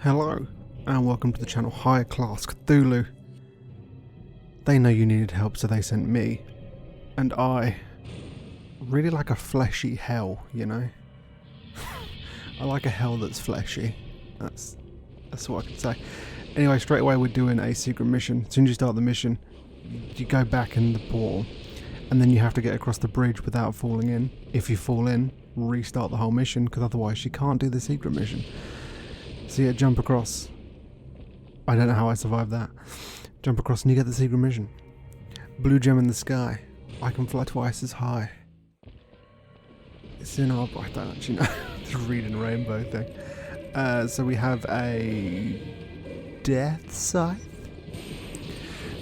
Hello, and welcome to the channel High Class Cthulhu. They know you needed help, so they sent me. And I really like a fleshy hell, you know? I like a hell that's fleshy. That's what I can say. Anyway, straight away we're doing a secret mission. As soon as you start the mission, you go back in the portal, and then you have to get across the bridge without falling in. If you fall in, restart the whole mission, because otherwise you can't do the secret mission. So yeah, jump across. I don't know how I survived that. Jump across and you get the secret mission. Blue gem in the sky. I can fly twice as high. It's in our... I don't actually know. The reading rainbow thing. So we have a... death scythe?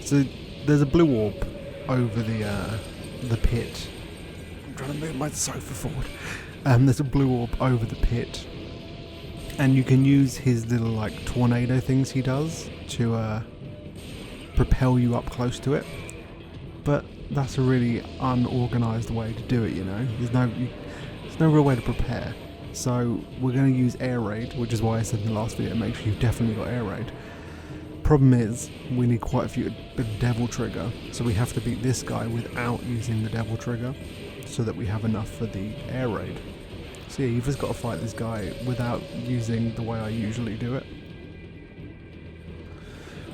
So there's a blue orb over the pit. I'm trying to move my sofa forward. There's a blue orb over the pit. And you can use his little like tornado things he does to propel you up close to it. But that's a really unorganised way to do it, you know. There's no real way to prepare. So we're going to use air raid, which is why I said in the last video, make sure you've definitely got air raid. Problem is, we need quite a few bit of devil trigger, so we have to beat this guy without using the devil trigger, so that we have enough for the air raid. So yeah, you've just got to fight this guy without using the way I usually do it.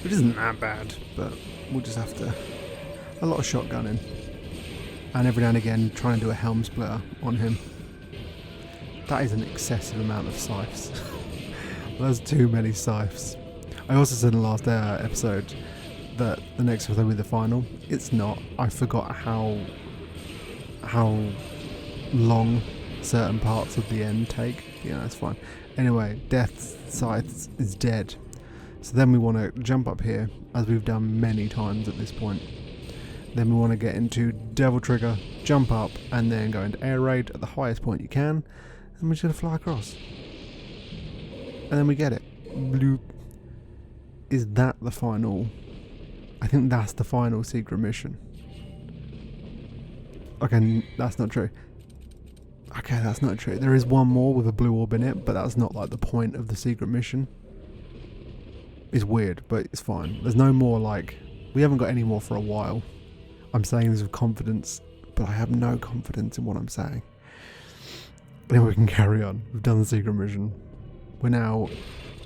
Which isn't that bad, but we'll just have to... a lot of shotgunning. And every now and again trying to do a helm splitter on him. That is an excessive amount of scythes. There's too many scythes. I also said in the last episode that the next episode will be the final. It's not. I forgot how long certain parts of the end take. Yeah, that's fine. Anyway, Death's Scythe is dead. So then we want to jump up here, as we've done many times at this point. Then we want to get into Devil Trigger, jump up, and then go into Air Raid at the highest point you can. And we're just going to fly across. And then we get it. Bloop. Is that the final? I think that's the final secret mission. Okay, that's not true. Okay, that's not true. There is one more with a blue orb in it, but that's not like the point of the secret mission. It's weird, but it's fine. There's no more like... we haven't got any more for a while. I'm saying this with confidence, but I have no confidence in what I'm saying. Anyway, we can carry on. We've done the secret mission. We're now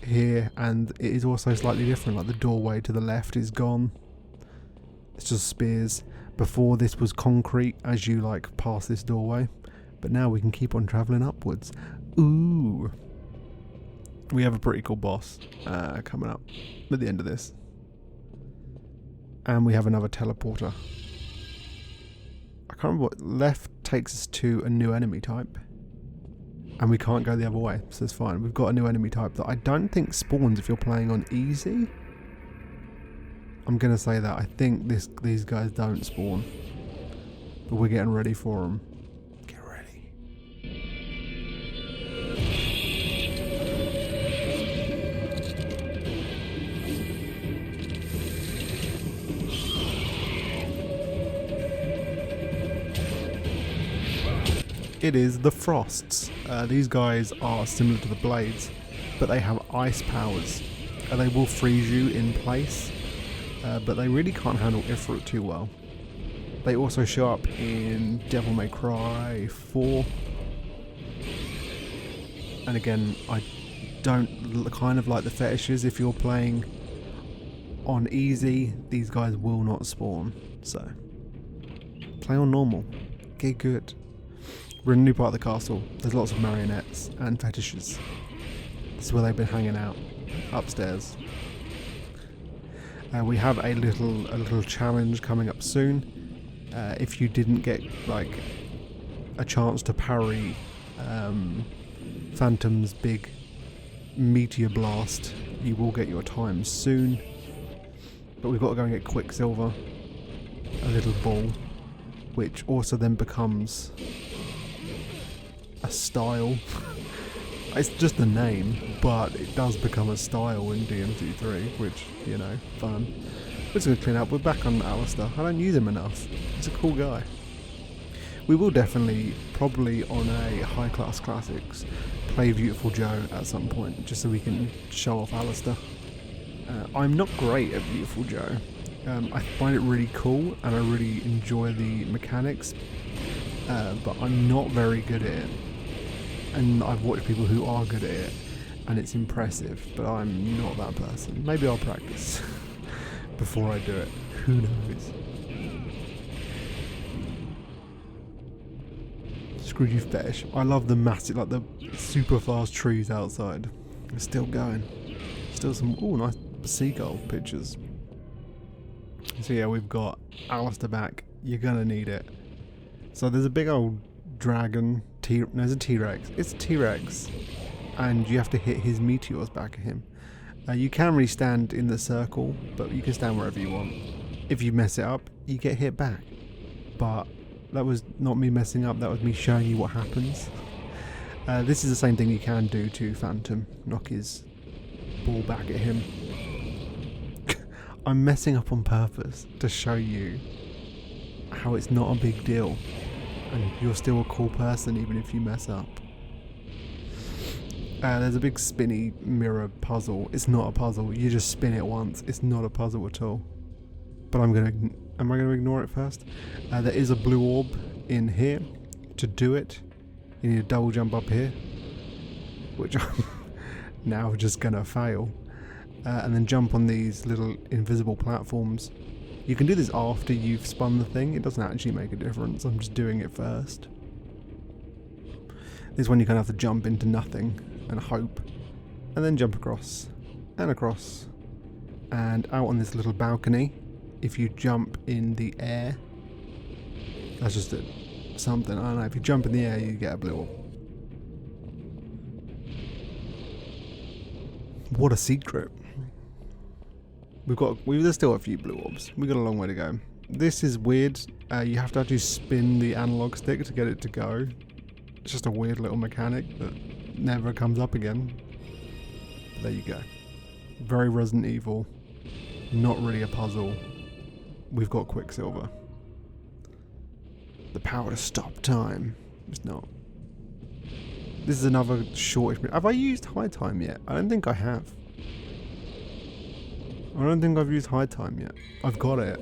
here, and it is also slightly different. Like the doorway to the left is gone. It's just spears. Before this was concrete as you like pass this doorway. But now we can keep on travelling upwards. Ooh. We have a pretty cool boss coming up at the end of this. And we have another teleporter. I can't remember what left takes us to a new enemy type. And we can't go the other way, so it's fine. We've got a new enemy type that I don't think spawns if you're playing on easy. I'm going to say that. I think these guys don't spawn. But we're getting ready for them. It is the Frosts. These guys are similar to the Blades, but they have ice powers. They will freeze you in place, but they really can't handle Ifrit too well. They also show up in Devil May Cry 4. And again, I don't kind of like the fetishes. If you're playing on easy, these guys will not spawn. So, play on normal. Get good. We're in a new part of the castle. There's lots of marionettes and fetishes. This is where they've been hanging out, upstairs. We have a little challenge coming up soon. If you didn't get like a chance to parry Phantom's big meteor blast, you will get your time soon. But we've got to go and get Quicksilver, a little ball, which also then becomes a style. It's just a name, but it does become a style in DMC3, which, you know, fun. We're just going to clean up. We're back on Alistair. I don't use him enough. He's a cool guy. We will definitely, probably on a High Class Classics, play Beautiful Joe at some point, just so we can show off Alistair. I'm not great at Beautiful Joe. I find it really cool and I really enjoy the mechanics, but I'm not very good at it. And I've watched people who are good at it, and it's impressive, but I'm not that person. Maybe I'll practice before I do it. Who knows? Scrooge fetish. I love the massive, like the super fast trees outside. It's still going. Still some nice seagull pictures. So yeah, we've got Alistair back. You're gonna need it. So there's a big old dragon. There's a T-Rex. It's a T-Rex, and you have to hit his meteors back at him. You can really stand in the circle, but you can stand wherever you want. If you mess it up, you get hit back. But that was not me messing up. That was me showing you what happens. This is the same thing you can do to Phantom. Knock his ball back at him. I'm messing up on purpose to show you how it's not a big deal. And you're still a cool person even if you mess up. There's a big spinny mirror puzzle. It's not a puzzle. You just spin it once. It's not a puzzle at all. But am I going to ignore it first? There is a blue orb in here. To do it, you need a double jump up here, which I'm now just going to fail. And then jump on these little invisible platforms. You can do this after you've spun the thing. It doesn't actually make a difference. I'm just doing it first. This one you kind of have to jump into nothing and hope. And then jump across. And across. And out on this little balcony. If you jump in the air. That's just something. I don't know. If you jump in the air, you get a blue orb. What a secret. There's still a few blue orbs. We've got a long way to go. This is weird. You have to actually spin the analog stick to get it to go. It's just a weird little mechanic that never comes up again. But there you go. Very Resident Evil. Not really a puzzle. We've got Quicksilver. The power to stop time. It's not. This is another shortish. Have I used high time yet? I don't think I have. I don't think I've used high time yet. I've got it.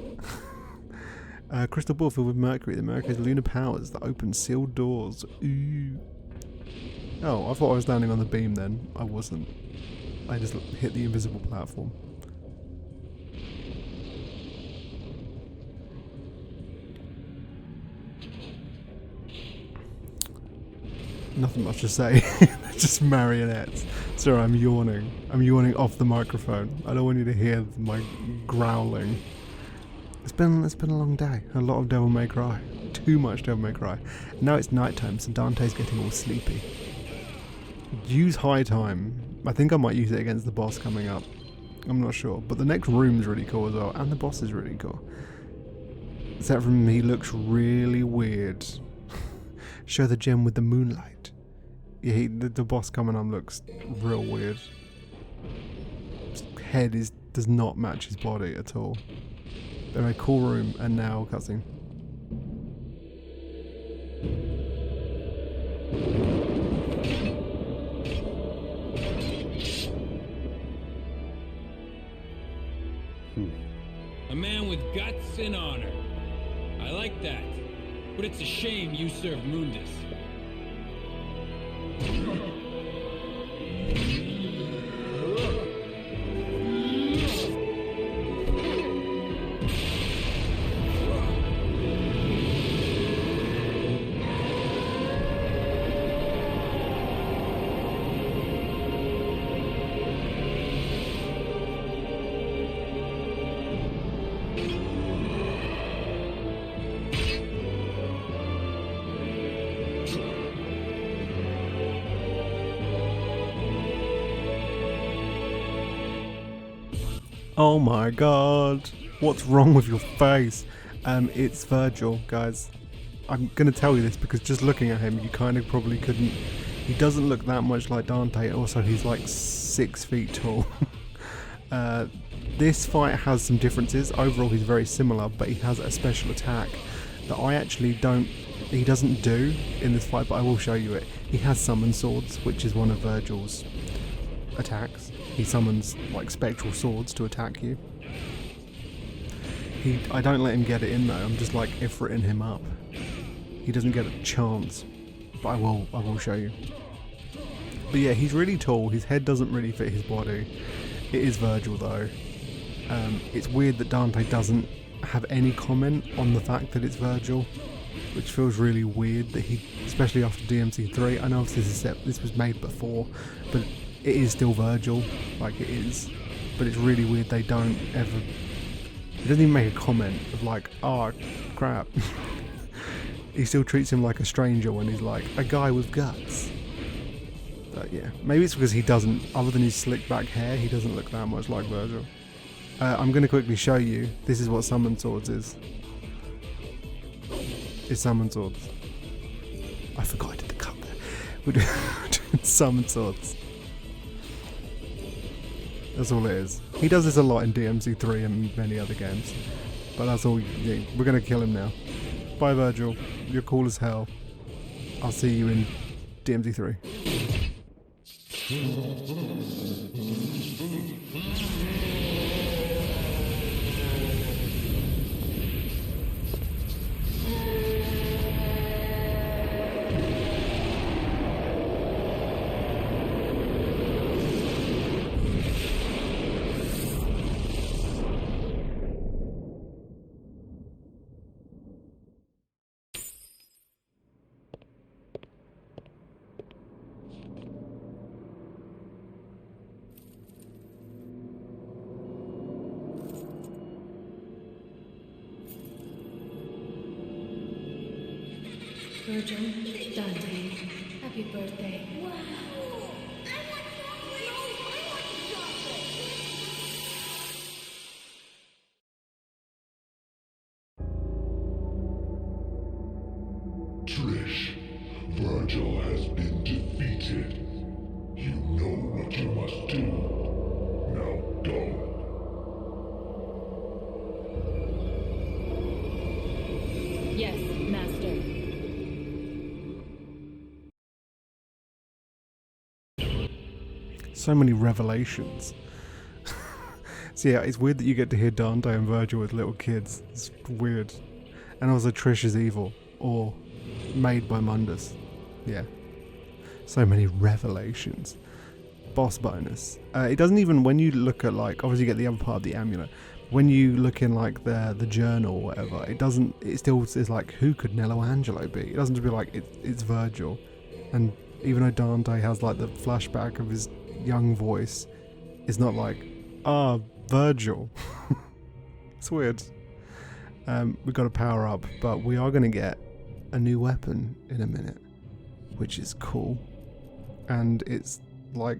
Crystal ball filled with mercury. The mercury is lunar powers that open sealed doors. Ooh. Oh, I thought I was landing on the beam then. I wasn't. I just hit the invisible platform. Nothing much to say. Just marionettes. Sorry, I'm yawning. I'm yawning off the microphone. I don't want you to hear my growling. It's been a long day. A lot of Devil May Cry. Too much Devil May Cry. Now it's nighttime, so Dante's getting all sleepy. Use high time. I think I might use it against the boss coming up. I'm not sure. But the next room's really cool as well. And the boss is really cool. Except for him, he looks really weird. Show the gem with the moonlight. Yeah, the boss coming on looks real weird. His head does not match his body at all. Anyway, cool room, and now cutscene. A man with guts and honor. I like that. But it's a shame you serve Mundus. Oh my god, what's wrong with your face? It's Virgil, guys. I'm gonna tell you this because just looking at him, you kind of probably couldn't. He doesn't look that much like Dante. Also, he's like 6 feet tall. This fight has some differences. Overall, he's very similar, but he has a special attack that I actually don't he doesn't do in this fight, but I will show you it. He has summon swords, which is one of Virgil's attacks. He summons like spectral swords to attack you. I don't let him get it in though. I'm just like Ifriting him up. He doesn't get a chance, but I will show you. But yeah, he's really tall. His head doesn't really fit his body. It is Virgil though. It's weird that Dante doesn't have any comment on the fact that it's Virgil, which feels really weird that he, especially after DMC3. I know this was made before, but it is still Virgil, like it is. But it's really weird they don't ever. He doesn't even make a comment of like, oh crap. He still treats him like a stranger when he's like a guy with guts. But yeah, maybe it's because he doesn't, other than his slick back hair, he doesn't look that much like Virgil. I'm going to quickly show you. This is what summon swords is. It's summon swords. I forgot I did the cut there. We're doing summon swords. That's all it is. He does this a lot in DMC3 and many other games. But that's all. Yeah, we're going to kill him now. Bye Virgil. You're cool as hell. I'll see you in DMC3. Virgil, Dante, happy birthday. Wow! Trish, Virgil has been defeated. You know what you must do. Now go. Yes, Master. So many revelations. So yeah, it's weird that you get to hear Dante and Virgil with little kids. It's weird. And also Trish is evil. Or made by Mundus. Yeah. So many revelations. Boss bonus. It doesn't even, when you look at like, obviously you get the other part of the amulet. When you look in like the journal or whatever, it still is like, who could Nelo Angelo be? It doesn't just be like, it's Virgil. And even though Dante has like the flashback of his young voice, it's not like, Virgil. It's weird. We've got to power up, but we are going to get a new weapon in a minute, which is cool. And it's like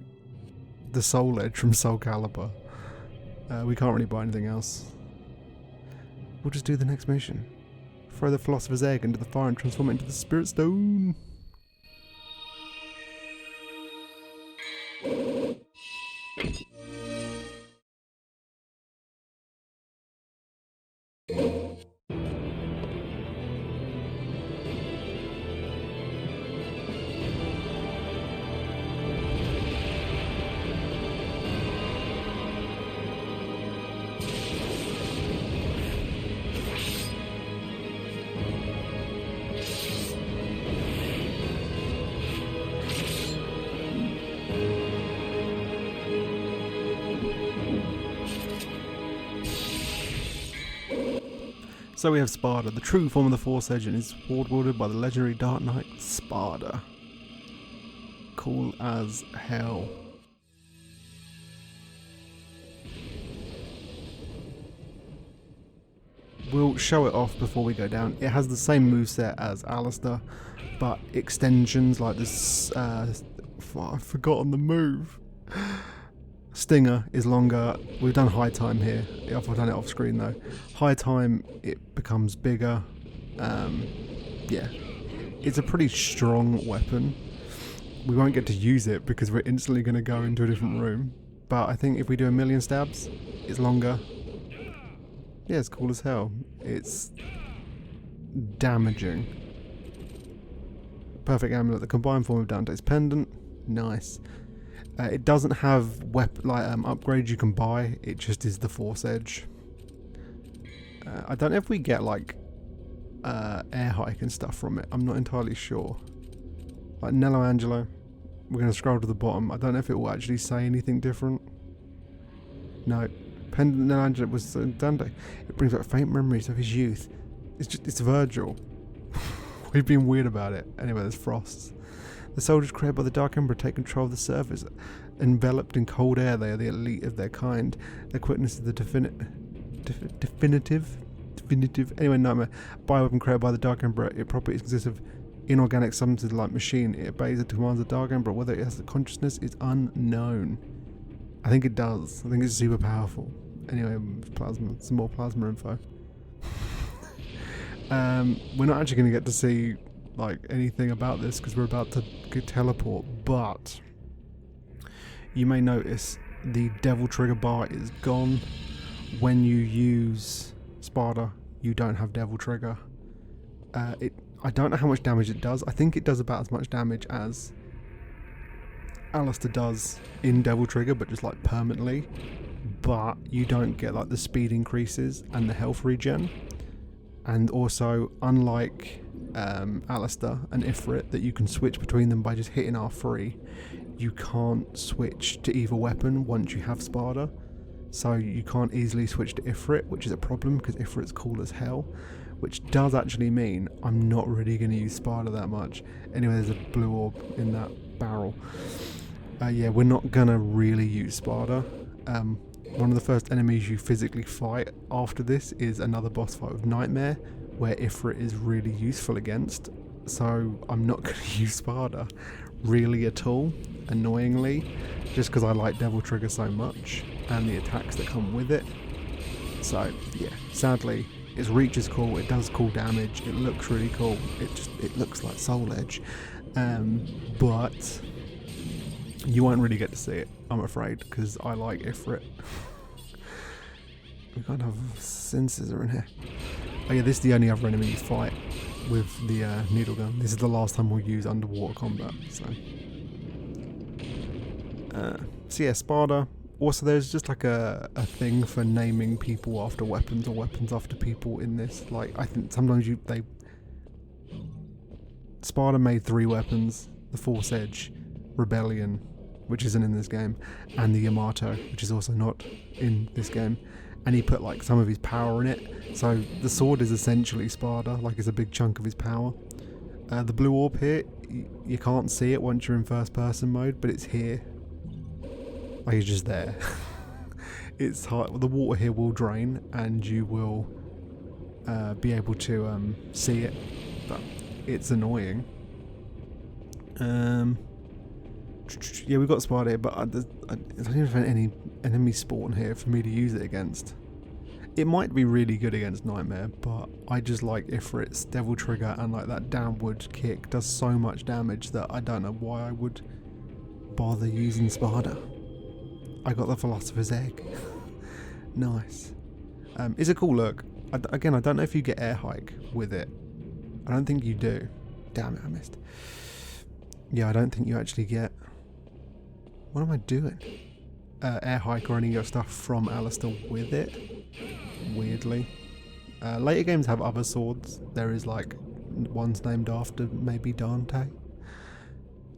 the Soul Edge from Soul Calibur. We can't really buy anything else. We'll just do the next mission. Throw the Philosopher's Egg into the fire and transform it into the Spirit Stone. So we have Sparda, the true form of the Force Edge, and is wielded by the legendary Dark Knight Sparda. Cool as hell. We'll show it off before we go down. It has the same moveset as Alistair, but extensions like this. I've forgotten the move. Stinger is longer. We've done high time here. I've done it off screen though. High time, it becomes bigger. Yeah, it's a pretty strong weapon. We won't get to use it because we're instantly going to go into a different room. But I think if we do a million stabs, it's longer. Yeah, it's cool as hell. It's damaging. perfect amulet, the combined form of Dante's pendant. Nice. It doesn't have upgrades you can buy. It just is the Force Edge. I don't know if we get like air hike and stuff from it. I'm not entirely sure. Like Nelo Angelo. We're going to scroll to the bottom. I don't know if it will actually say anything different. No. Pendant Nelo Angelo was Dante. It brings back faint memories of his youth. It's Virgil. We've been weird about it. Anyway, there's frosts. The soldiers created by the Dark Emperor take control of the surface. Enveloped in cold air, they are the elite of their kind. Their quickness is the definitive. Anyway, Nightmare. Bioweapon created by the Dark Emperor. It properties consist of inorganic substances like machine. It obeys the commands of the Dark Emperor. Whether it has the consciousness is unknown. I think it does. I think it's super powerful. Anyway, plasma. Some more plasma info. We're not actually going to get to see like anything about this because we're about to teleport, but you may notice the devil trigger bar is gone. When you use Sparta, you don't have devil trigger. I don't know how much damage it does. I think it does about as much damage as Alistair does in devil trigger, but just like permanently. But you don't get like the speed increases and the health regen. And also, unlike Alistair and Ifrit, that you can switch between them by just hitting R3, you can't switch to either weapon once you have Sparta. So you can't easily switch to Ifrit, which is a problem because Ifrit's cool as hell, which does actually mean I'm not really going to use Sparta that much. Anyway, there's a blue orb in that barrel. Yeah, we're not going to really use Sparta. One of the first enemies you physically fight after this is another boss fight with Nightmare, where Ifrit is really useful against, so I'm not going to use Sparta really at all, annoyingly, just because I like Devil Trigger so much, and the attacks that come with it. So, yeah, sadly, its reach is cool, it does cool damage, it looks really cool, it looks like Soul Edge, but you won't really get to see it, I'm afraid, because I like Ifrit. We can't have Sin Scissor in here. Oh yeah, this is the only other enemy you fight with the needle gun. This is the last time we'll use underwater combat, so yeah, Sparta. Also, there's just like a thing for naming people after weapons or weapons after people in this. Like, I think sometimes Sparta made 3 weapons: the Force Edge, Rebellion, which isn't in this game, and the Yamato, which is also not in this game. And he put like some of his power in it. So the sword is essentially Sparta, like it's a big chunk of his power. The blue orb here, you can't see it once you're in first person mode, but it's here. Like it's just there. It's hard. The water here will drain and you will be able to see it, but it's annoying. Yeah, we've got Sparta here, but I don't even have any enemy spawn here for me to use it against. It might be really good against Nightmare, but I just like Ifrit's Devil Trigger, and like that downward kick does so much damage that I don't know why I would bother using Sparta. I got the Philosopher's Egg. Nice. It's a cool look. Again, I don't know if you get air hike with it. I don't think you do. Damn it, I missed. Yeah, I don't think you actually get... What am I doing? Air hike or any of your stuff from Alistair with it. Weirdly. Later games have other swords. There is like one's named after maybe Dante.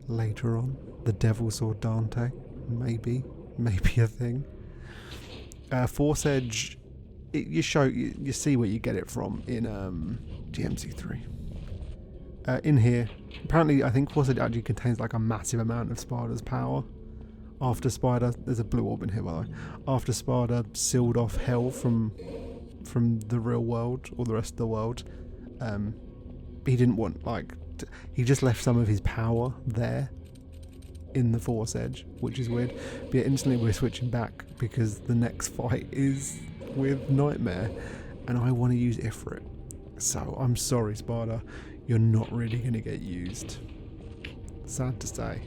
Later on. The Devil Sword Dante. Maybe a thing. Force Edge, you see where you get it from in DMC3. In here, apparently I think Force Edge actually contains like a massive amount of Sparta's power. After Sparta, there's a blue orb in here by the way. After Sparta sealed off hell from the real world or the rest of the world, he didn't want he just left some of his power there in the Force Edge, which is weird. But yeah, instantly we're switching back because the next fight is with Nightmare and I want to use Ifrit. So I'm sorry Sparta, you're not really going to get used. Sad to say.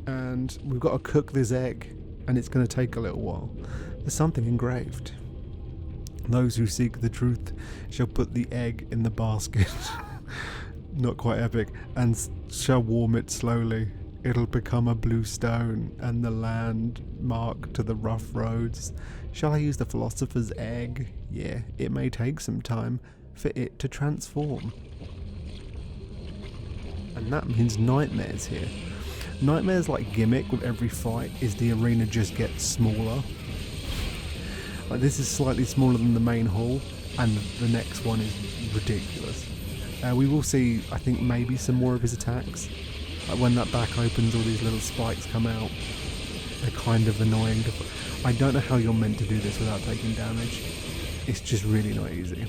And we've got to cook this egg and it's going to take a little while. There's something engraved. Those who seek the truth shall put the egg in the basket. not quite epic, and shall warm it slowly. It'll become a blue stone, and the land marked to the rough roads. Shall I use the philosopher's egg? Yeah, it may take some time for it to transform. And that means nightmares here. Nightmares like gimmick with every fight is the arena just gets smaller. Like this is slightly smaller than the main hall, and the next one is ridiculous. We will see, I think, maybe some more of his attacks. Like when that back opens, all these little spikes come out. They're kind of annoying. I don't know how you're meant to do this without taking damage. It's just really not easy.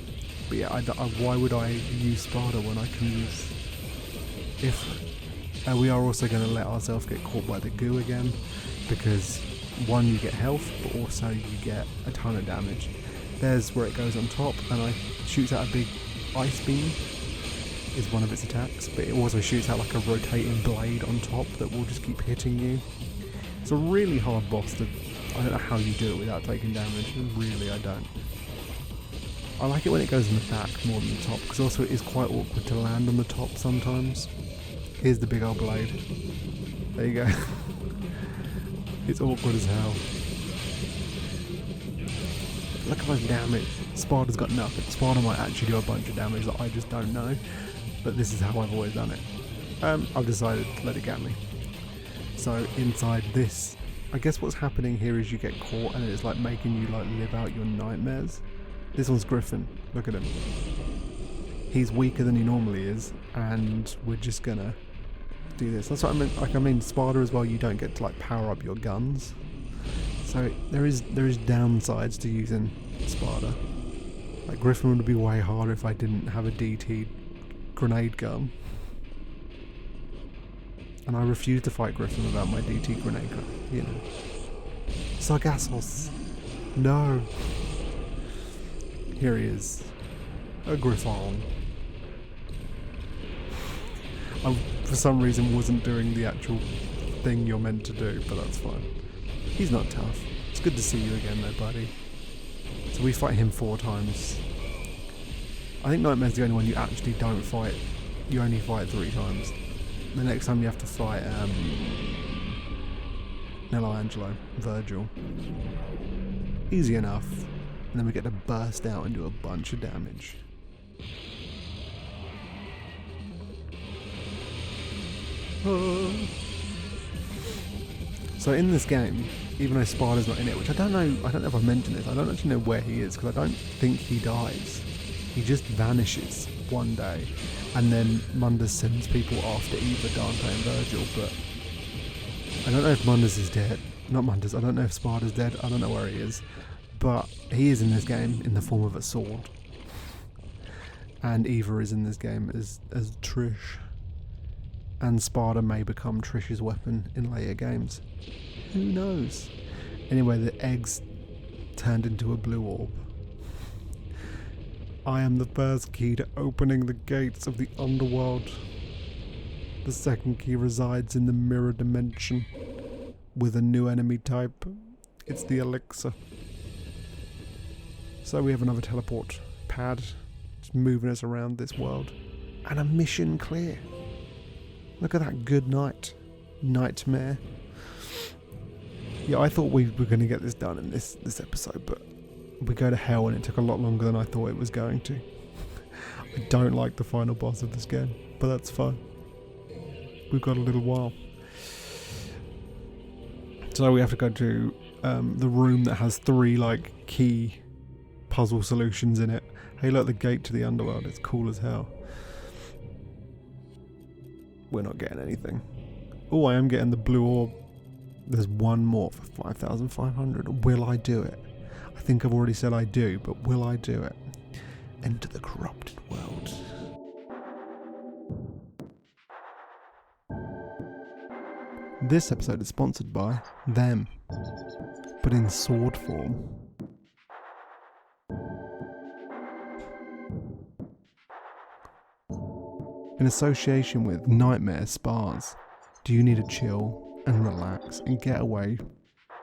But yeah, why would I use Sparta when I can use If? We are also going to let ourselves get caught by the goo again, because one, you get health, but also you get a ton of damage. There's where it goes on top, and it shoots out a big ice beam, is one of its attacks, but it also shoots out like a rotating blade on top that will just keep hitting you. It's a really hard boss to... I don't know how you do it without taking damage, really I don't. I like it when it goes in the back more than the top, because also it is quite awkward to land on the top sometimes. Here's the big old blade. There you go. It's awkward as hell. Look at my damage. Sparta's got nothing. Sparta might actually do a bunch of damage that I just don't know, but this is how I've always done it. I've decided to let it get me. So inside this, I guess what's happening here is you get caught and it's like making you like live out your nightmares. This one's Griffin. Look at him. He's weaker than he normally is, and we're just gonna do this. That's what I meant. Like, I mean, Sparta as well. You don't get to like power up your guns, so there is downsides to using Sparta. Like Griffin would be way harder if I didn't have a DT grenade gun, and I refuse to fight Griffin without my DT grenade gun. You know, Sargassos. No. Here he is, a Griffon. I, for some reason, wasn't doing the actual thing you're meant to do, but that's fine. He's not tough. It's good to see you again, though, buddy. So we fight him 4 times. I think Nightmare's the only one you actually don't fight. You only fight 3 times. The next time you have to fight Nelo Angelo, Virgil. Easy enough. And then we get to burst out and do a bunch of damage. So in this game, even though Sparta's not in it, which I don't know if I mentioned this, I don't actually know where he is, because I don't think he dies. He just vanishes one day, and then Mundus sends people after either Dante and Virgil, but I don't know if Mundus is dead. Not Mundus, I don't know if Sparta's dead, I don't know where he is. But he is in this game in the form of a sword. And Eva is in this game as Trish. And Sparta may become Trish's weapon in later games. Who knows? Anyway, the eggs turned into a blue orb. I am the first key to opening the gates of the underworld. The second key resides in the mirror dimension with a new enemy type. It's the elixir. So we have another teleport pad just moving us around this world. And a mission clear. Look at that good night. Nightmare. Yeah, I thought we were going to get this done in this episode, but we go to hell and it took a lot longer than I thought it was going to. I don't like the final boss of this game, but that's fine. We've got a little while. So we have to go to the room that has 3 like key puzzle solutions in it. Hey, look, the gate to the underworld. It's cool as hell. We're not getting anything. Oh, I am getting the blue orb. There's one more for 5,500. Will I do it? I think I've already said I do, but will I do it? Enter the corrupted world. This episode is sponsored by them, but in sword form. In association with Nightmare Spas, do you need to chill and relax and get away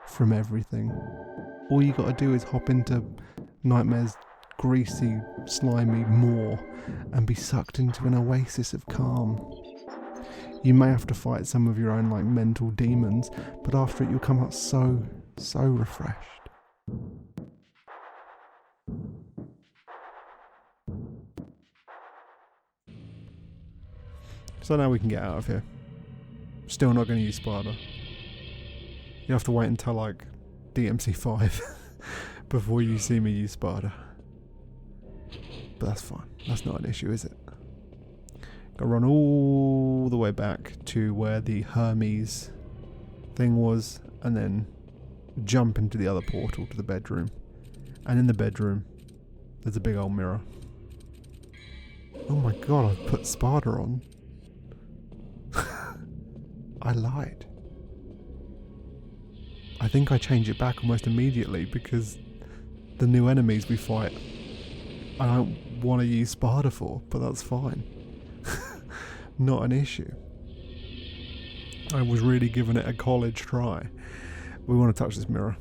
from everything? All you gotta do is hop into Nightmare's greasy, slimy maw and be sucked into an oasis of calm. You may have to fight some of your own like mental demons, but after it you'll come out so refreshed. So now we can get out of here. Still not going to use Sparta. You have to wait until like DMC 5 before you see me use Sparta. But that's fine. That's not an issue, is it? Gotta run all the way back to where the Hermes thing was, and then jump into the other portal to the bedroom. And in the bedroom, there's a big old mirror. Oh my god, I've put Sparta on. I lied. I think I change it back almost immediately because the new enemies we fight, I don't want to use Sparta for, but that's fine. Not an issue. I was really giving it a college try. We want to touch this mirror.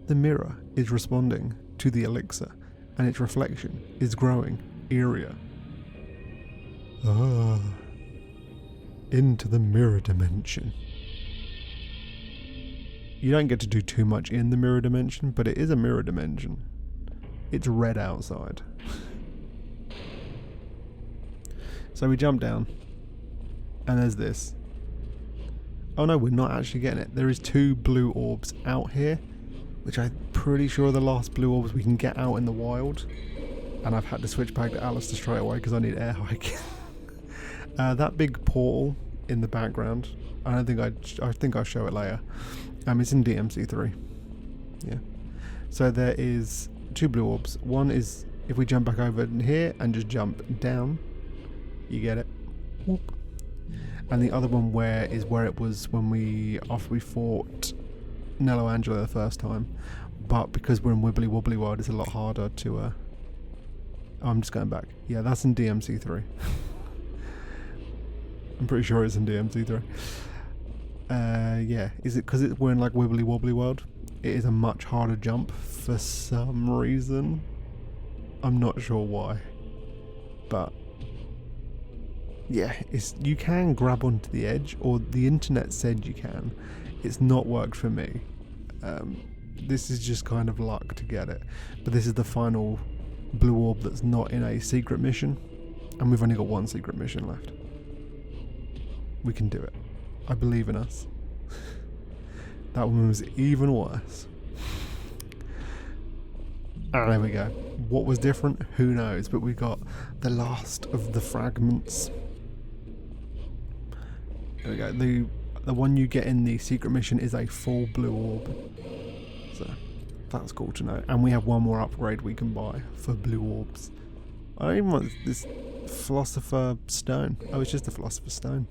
The mirror is responding to the elixir, and its reflection is growing eerier. Into the mirror dimension. You don't get to do too much in the mirror dimension, but it is a mirror dimension. It's red outside. So we jump down, and there's this. Oh no, we're not actually getting it. There is 2 blue orbs out here, which I'm pretty sure are the last blue orbs we can get out in the wild. And I've had to switch back to Alistair straight away because I need air hiking. That big portal in the background, I think I'll show it later. It's in DMC 3. Yeah. So there is 2 blue orbs. One is if we jump back over here and just jump down, you get it. Whoop. And the other one where it was when after we fought Nelo Angelo the first time, but because we're in Wibbly Wobbly World, it's a lot harder to. Oh, I'm just going back. Yeah, that's in DMC 3. I'm pretty sure it's in DMC 3. Yeah, is it because we're in like Wibbly Wobbly World? It is a much harder jump for some reason. I'm not sure why, but yeah, you can grab onto the edge, or the internet said you can. It's not worked for me. This is just kind of luck to get it, but this is the final blue orb that's not in a secret mission, and we've only got 1 secret mission left. We can do it. I believe in us. That one was even worse. Ah, there we go. What was different? Who knows? But we got the last of the fragments. There we go. The one you get in the secret mission is a full blue orb. So that's cool to know. And we have 1 more upgrade we can buy for blue orbs. I don't even want this philosopher stone. Oh, it's just a philosopher's stone.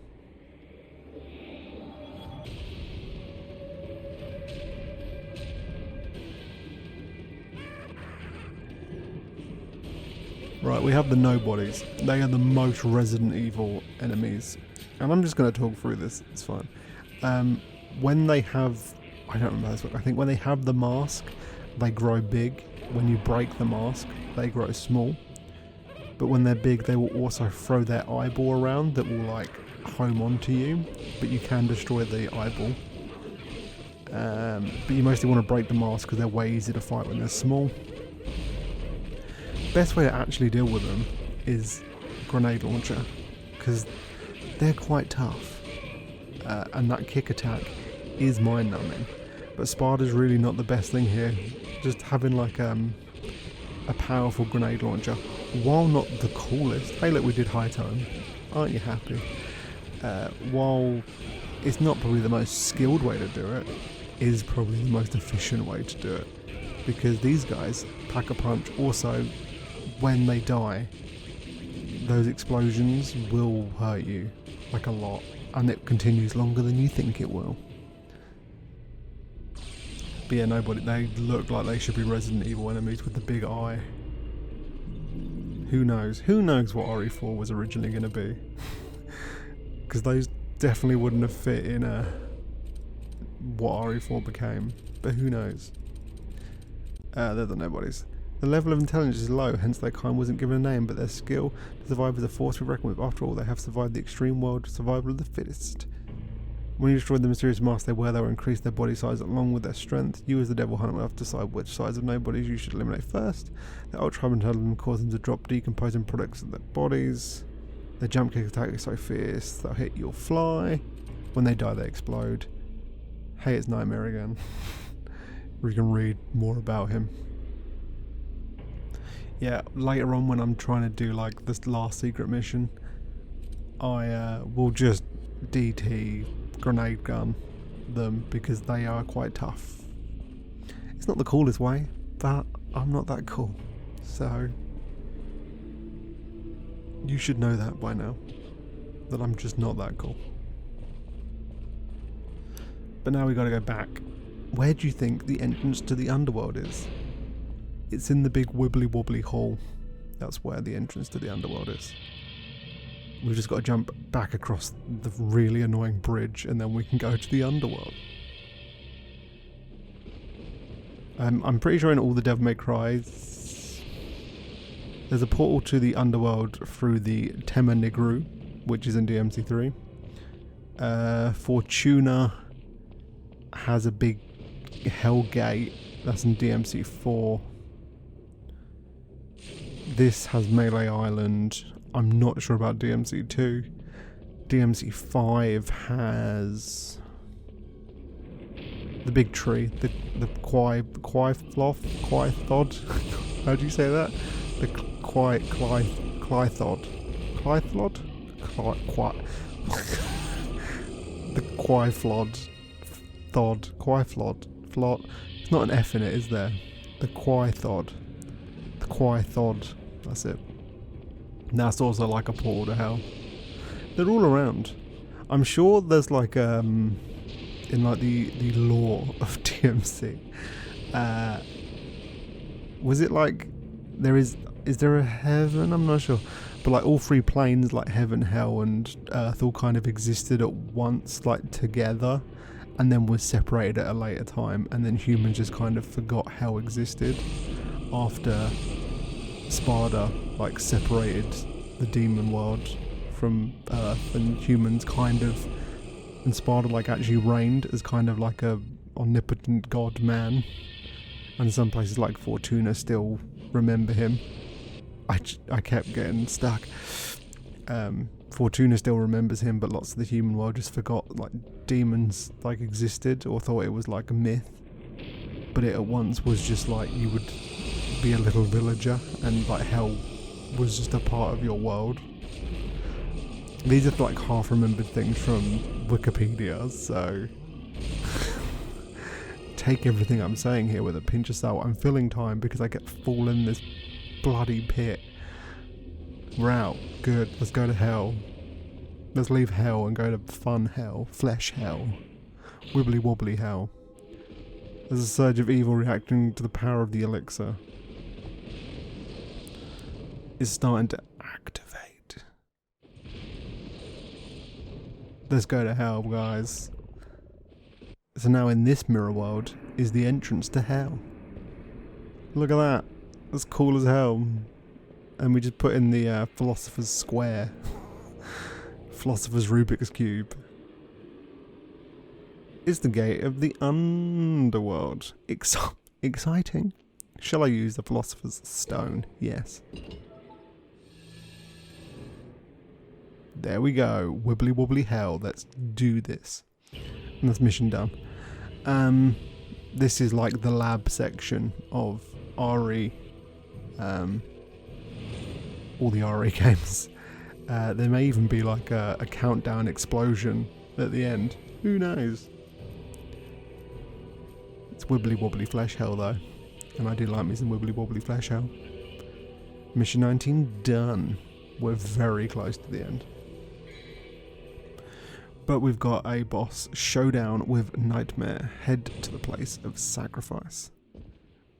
Right, we have the nobodies. They are the most Resident Evil enemies. And I'm just going to talk through this, it's fine. When they have, I don't remember this one, I think when they have the mask, they grow big. When you break the mask, they grow small. But when they're big, they will also throw their eyeball around that will like home onto you, but you can destroy the eyeball. But you mostly want to break the mask because they're way easier to fight when they're small. Best way to actually deal with them is grenade launcher, because they're quite tough, and that kick attack is mind numbing. But Sparta's really not the best thing here. Just having like a powerful grenade launcher, while not the coolest. Hey look, we did high tone. Aren't you happy? While it's not probably the most skilled way to do it, is probably the most efficient way to do it, because these guys pack a punch. Also, when they die, those explosions will hurt you like a lot, and it continues longer than you think it will. But yeah, they look like they should be Resident Evil enemies with the big eye. Who knows? Who knows what RE4 was originally going to be? Because those definitely wouldn't have fit in what RE4 became. But who knows? They're the nobodies. The level of intelligence is low, hence their kind wasn't given a name, but their skill to survive is a force to be reckoned with. After all, they have survived the extreme world, survival of the fittest. When you destroy the mysterious mask they wear, they will increase their body size along with their strength. You as the devil hunter will have to decide which size of nobodies you should eliminate first. The ultra intelligence cause them to drop decomposing products of their bodies. Their jump kick attack is so fierce, they'll hit you'll fly. When they die, they explode. Hey, it's Nightmare again. We can read more about him. Yeah, later on when I'm trying to do like this last secret mission, I will just DT grenade gun them because they are quite tough. It's not the coolest way, but I'm not that cool. So you should know that by now, that I'm just not that cool. But now we gotta go back. Where do you think the entrance to the underworld is? It's in the big wibbly wobbly hall. That's where the entrance to the underworld is. We've just got to jump back across the really annoying bridge and then we can go to the underworld. I'm pretty sure in all the Devil May Cries there's a portal to the underworld through the Tema Negru, which is in DMC3. Fortuna has a big hell gate, that's in DMC4. This has Melee Island. I'm not sure about DMC2. DMC5 has the big tree, the Quaithod. How do you say that? The Clythod. The Quaithod. It's not an F in it, is there? The Quaithod. That's it. That's also like a portal to hell. They're all around. I'm sure there's like in like the lore of DMC. Was it like is there a heaven? I'm not sure. But like all three planes, like heaven, hell and earth, all kind of existed at once, like together, and then was separated at a later time, and then humans just kind of forgot hell existed after Sparta like separated the demon world from Earth, and humans kind of, and Sparta like actually reigned as kind of like a omnipotent god man, and some places like Fortuna still remember him. I kept getting stuck. Fortuna still remembers him, but lots of the human world just forgot like demons like existed or thought it was like a myth, but it at once was just like you would be a little villager and like hell was just a part of your world. These are like half remembered things from Wikipedia, so take everything I'm saying here with a pinch of salt. I'm filling time because I kept falling in this bloody pit. We're out. Good. Let's go to hell. Let's leave hell and go to fun hell. Flesh hell. Wibbly wobbly hell. There's a surge of evil reacting to the power of the elixir. It's starting to activate. Let's go to hell, guys. So now in this mirror world is the entrance to hell. Look at that. That's cool as hell. And we just put in the Philosopher's Square. Philosopher's Rubik's Cube. It's the gate of the underworld. Exciting. Shall I use the Philosopher's Stone? Yes. There we go. Wibbly wobbly hell. Let's do this. And that's mission done. This is like the lab section of RE. All the RE games. There may even be like a countdown explosion at the end. Who knows? It's wibbly wobbly flesh hell though. And I do like me some wibbly wobbly flesh hell. Mission 19 done. We're very close to the end. But we've got a boss showdown with Nightmare. Head to the place of sacrifice.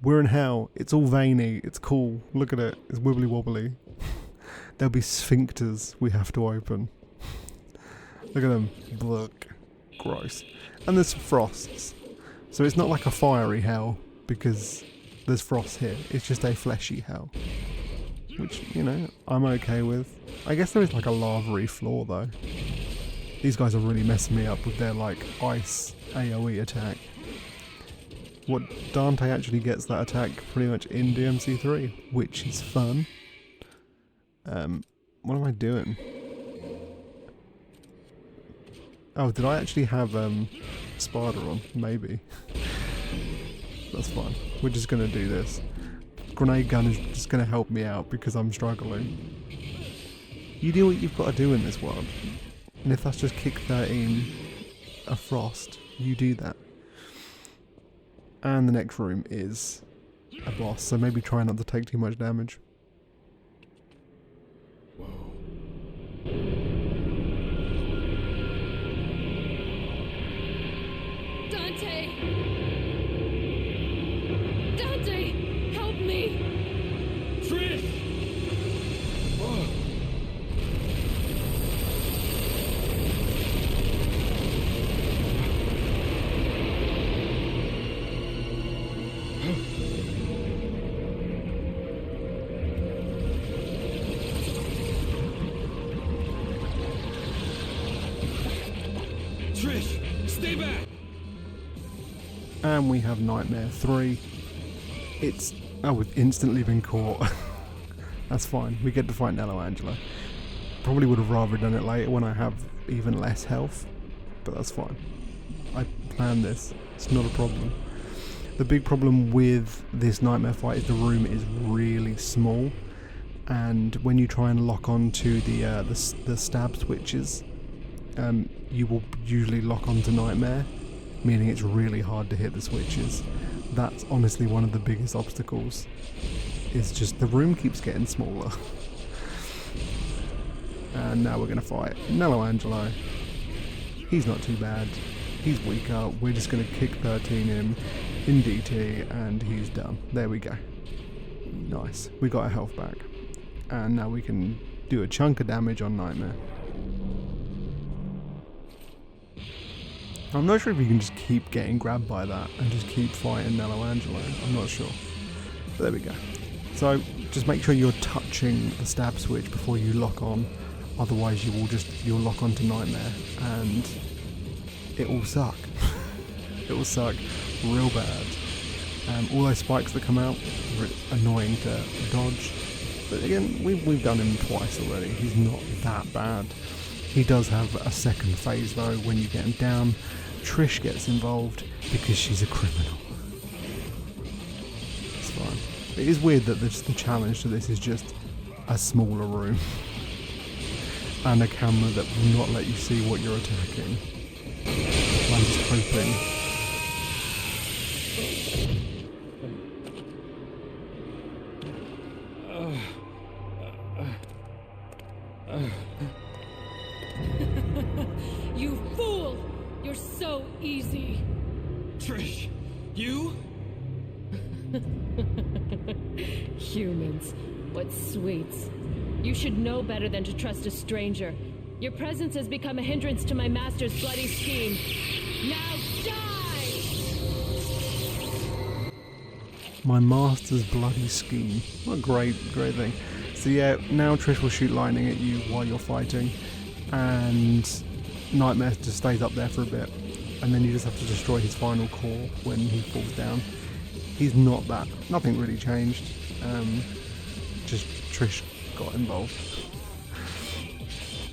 We're in hell. It's all veiny. It's cool. Look at it. It's wibbly wobbly. There'll be sphincters we have to open. Look at them. Look. Gross. And there's frosts. So it's not like a fiery hell because there's frost here. It's just a fleshy hell. Which, you know, I'm okay with. I guess there is like a lava-y floor though. These guys are really messing me up with their like ice AoE attack. What Dante actually gets that attack pretty much in DMC3, which is fun. What am I doing? Oh, did I actually have Spider on? Maybe. That's fine. We're just gonna do this. Grenade gun is just gonna help me out because I'm struggling. You do what you've got to do in this world. And if that's just kick 13 a frost, you do that. And the next room is a boss, so maybe try not to take too much damage. Dante! Dante! Help me! Trish! Oh. Trish, stay back! And we have Nightmare 3. It's... oh, we've instantly been caught. That's fine. We get to fight Nelo Angelo. Probably would have rather done it later when I have even less health. But that's fine. I planned this. It's not a problem. The big problem with this Nightmare fight is the room is really small. And when you try and lock onto the stab switches, you will usually lock onto Nightmare, meaning it's really hard to hit the switches. That's honestly one of the biggest obstacles. It's just the room keeps getting smaller. And now we're going to fight Nelo Angelo. He's not too bad. He's weaker. We're just going to kick 13 him in DT and he's done. There we go. Nice. We got our health back. And now we can do a chunk of damage on Nightmare. I'm not sure if you can just keep getting grabbed by that and just keep fighting Nelo Angelo. I'm not sure. But there we go. So just make sure you're touching the stab switch before you lock on. Otherwise you'll lock onto Nightmare and it will suck. It will suck real bad. All those spikes that come out are annoying to dodge. But again, we've done him twice already. He's not that bad. He does have a second phase though when you get him down. Trish gets involved because she's a criminal. It's fine. It is weird that the challenge to this is just a smaller room and a camera that will not let you see what you're attacking. I'm just hoping. You fool! You're so easy! Trish, you? Humans, what sweets. You should know better than to trust a stranger. Your presence has become a hindrance to my master's bloody scheme. Now die! My master's bloody scheme. What a great thing. So yeah, now Trish will shoot lightning at you while you're fighting, and Nightmare just stays up there for a bit, and then you just have to destroy his final core when he falls down. He's not that. Nothing really changed. Just Trish got involved.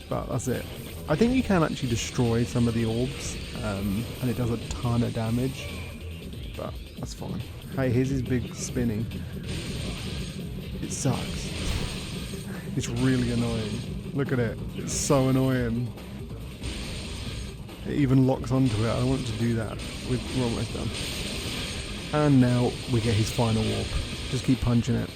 But that's it. I think you can actually destroy some of the orbs, and it does a ton of damage, but that's fine. Hey, here's his big spinning. It sucks. It's really annoying. Look at it. It's so annoying. It even locks onto it. I don't want it to do that. We're almost done. And now we get his final warp. Just keep punching it.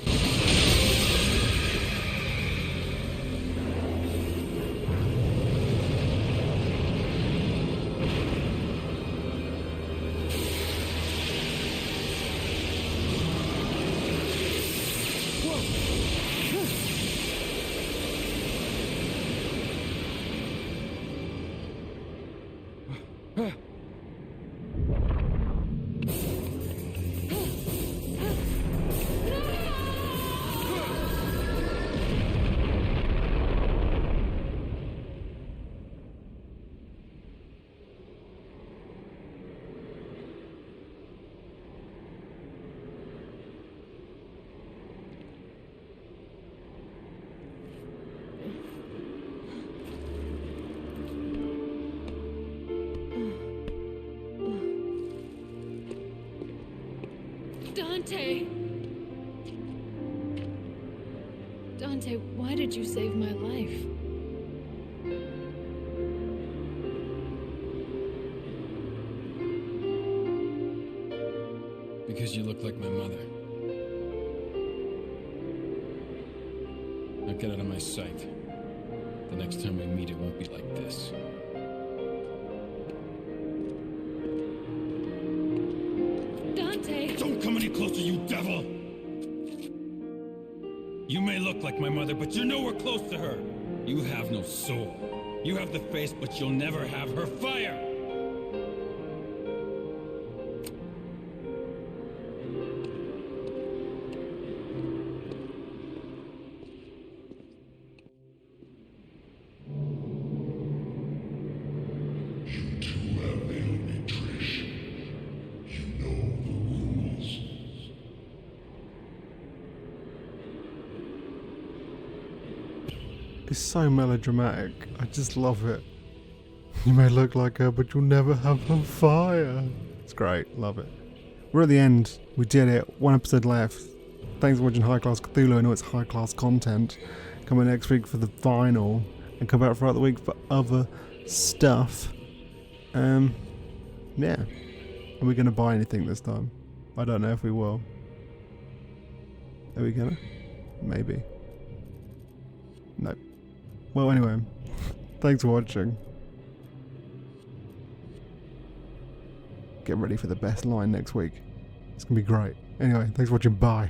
Dante! Dante, why did you save my life? Because you look like my mother. Now get out of my sight. The next time we meet, it won't be like this. Dante! Don't come any closer, you devil! You may look like my mother, but you're nowhere close to her. You have no soul. You have the face, but you'll never have her fire! You two have nailed me, Trish. You know the rules. It's so melodramatic. I just love it. You may look like her, but you'll never have her fire. It's great. Love it. We're at the end. We did it. 1 episode left. Thanks for watching High Class Cthulhu. I know it's high class content. Coming next week for the final. And come back throughout the week for other stuff. Yeah. Are we going to buy anything this time? I don't know if we will. Are we gonna? Maybe. No. Well, anyway. Thanks for watching. Get ready for the best line next week. It's going to be great. Anyway, thanks for watching. Bye.